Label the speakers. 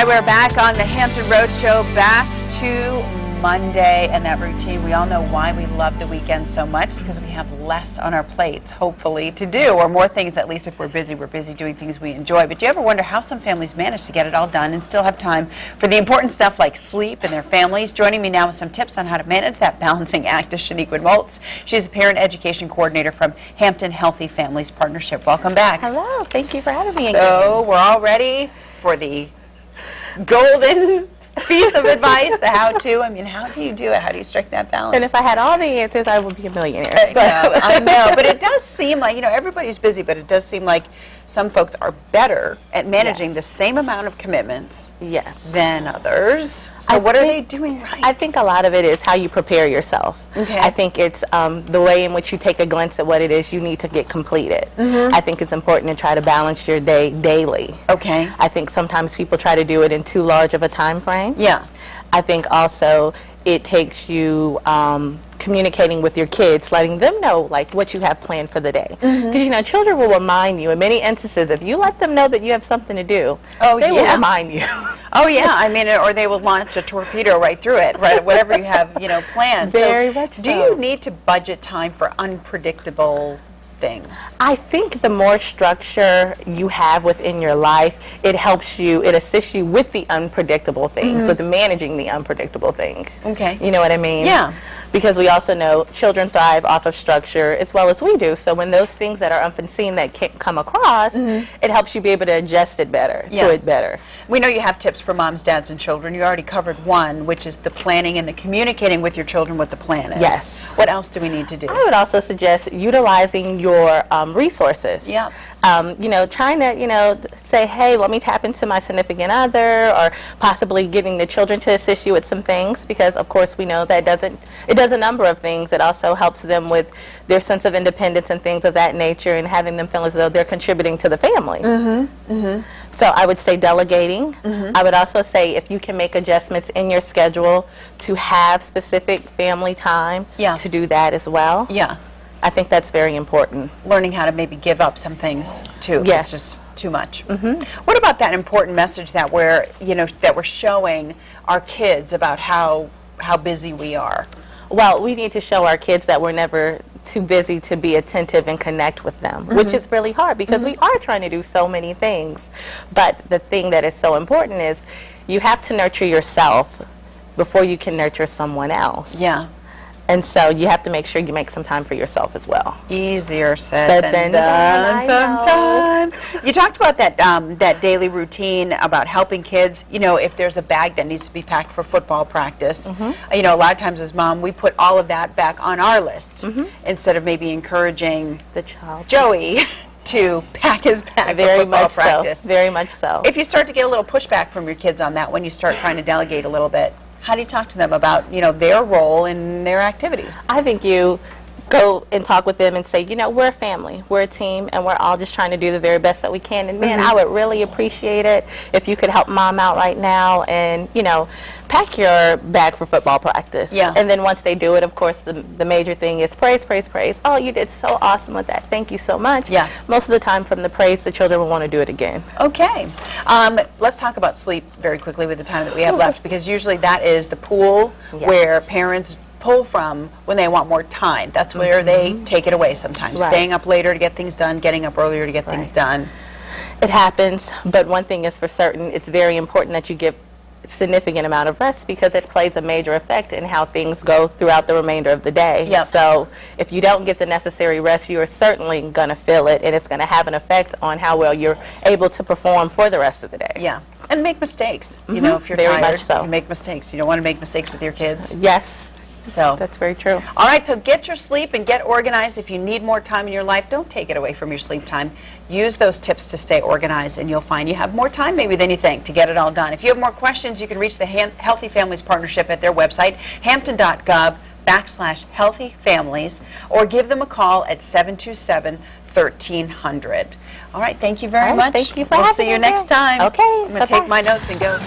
Speaker 1: right, we're back on the Hampton Road Show, back to Monday and that routine. We all know why we love the weekend so much. It's because we have less on our plates, hopefully, to do, or more things. At least if we're busy doing things we enjoy. But do you ever wonder how some families manage to get it all done and still have time for the important stuff like sleep and their families? Joining me now with some tips on how to manage that balancing act is Chenequa Moults. She's a parent education coordinator from Hampton Healthy Families Partnership. Welcome back.
Speaker 2: Hello, thank you for having me.
Speaker 1: So we're all ready for the golden piece of advice, the how-to. I mean, how do you do it? How do you strike that balance?
Speaker 2: And if I had all the answers, I would be a millionaire.
Speaker 1: I know, but it does seem like, everybody's busy, but it does seem like some folks are better at managing the same amount of commitments than others. So what are they doing right?
Speaker 2: I think a lot of it is how you prepare yourself.
Speaker 1: Okay.
Speaker 2: I think it's the way in which you take a glimpse at what it is you need to get completed. I think it's important to try to balance your day daily.
Speaker 1: Okay.
Speaker 2: I think sometimes people try to do it in too large of a time frame.
Speaker 1: Yeah.
Speaker 2: I think also it takes you communicating with your kids, letting them know like what you have planned for the day. Because children will remind you in many instances. If you let them know that you have something to do, they will remind you.
Speaker 1: Oh yeah, I mean, or they will launch a torpedo right through it, right? Whatever you have, planned.
Speaker 2: Very much so.
Speaker 1: Do you need to budget time for unpredictable things?
Speaker 2: I think the more structure you have within your life, it helps you, it assists you with the unpredictable things, with managing the unpredictable things.
Speaker 1: Okay.
Speaker 2: You know what I mean?
Speaker 1: Yeah.
Speaker 2: Because we also know children thrive off of structure as well as we do. So when those things that are unforeseen that can't come across, it helps you be able to adjust it better, to it better.
Speaker 1: We know you have tips for moms, dads, and children. You already covered one, which is the planning and the communicating with your children what the plan is.
Speaker 2: Yes.
Speaker 1: What else do we need to do?
Speaker 2: I would also suggest utilizing your resources.
Speaker 1: Yeah.
Speaker 2: Trying to, say, hey, let me tap into my significant other, or possibly getting the children to assist you with some things, because of course we know that it does a number of things. It also helps them with their sense of independence and things of that nature, and having them feel as though they're contributing to the family. So I would say delegating. I would also say if you can make adjustments in your schedule to have specific family time, to do that as well.
Speaker 1: Yeah.
Speaker 2: I think that's very important.
Speaker 1: Learning how to maybe give up some things too.
Speaker 2: Yes.
Speaker 1: It's just too much. What about that important message that we're, that we're showing our kids about how busy we are?
Speaker 2: Well, we need to show our kids that we're never too busy to be attentive and connect with them, which is really hard because we are trying to do so many things. But the thing that is so important is you have to nurture yourself before you can nurture someone else.
Speaker 1: Yeah.
Speaker 2: And so you have to make sure you make some time for yourself as well.
Speaker 1: Easier said than done sometimes. You talked about that that daily routine about helping kids, if there's a bag that needs to be packed for football practice. A lot of times as mom, we put all of that back on our list instead of maybe encouraging
Speaker 2: the child,
Speaker 1: Joey, to pack his bag for football practice.
Speaker 2: Very much so.
Speaker 1: If you start to get a little pushback from your kids on that, when you start trying to delegate a little bit, how do you talk to them about, their role in their activities?
Speaker 2: I think you go and talk with them and say, we're a family, we're a team, and we're all just trying to do the very best that we can. And man, I would really appreciate it if you could help mom out right now and, pack your bag for football practice.
Speaker 1: Yeah.
Speaker 2: And then once they do it, of course, the major thing is praise, praise, praise. Oh, you did so awesome with that. Thank you so much.
Speaker 1: Yeah.
Speaker 2: Most of the time from the praise, the children will want to do it again.
Speaker 1: Okay. Let's talk about sleep very quickly with the time that we have left, because usually that is the pool where parents pull from when they want more time. That's where they take it away sometimes. Staying up later to get things done, getting up earlier to get things done.
Speaker 2: It happens, but one thing is for certain, it's very important that you give significant amount of rest, because it plays a major effect in how things go throughout the remainder of the day. So if you don't get the necessary rest, you are certainly going to feel it, and it's going to have an effect on how well you're able to perform for the rest of the day.
Speaker 1: Yeah. And make mistakes. If you're
Speaker 2: very
Speaker 1: tired,
Speaker 2: much so.
Speaker 1: you make mistakes. You don't want to make mistakes with your kids.
Speaker 2: Yes.
Speaker 1: So
Speaker 2: that's very true.
Speaker 1: All right, so get your sleep and get organized. If you need more time in your life, don't take it away from your sleep time. Use those tips to stay organized, and you'll find you have more time maybe than you think to get it all done. If you have more questions, you can reach the Healthy Families Partnership at their website, hampton.gov/healthyfamilies, or give them a call at 727-1300. All right, thank you very much.
Speaker 2: Thank you for having me.
Speaker 1: We'll see you next time.
Speaker 2: Okay.
Speaker 1: I'm going to take my notes and go.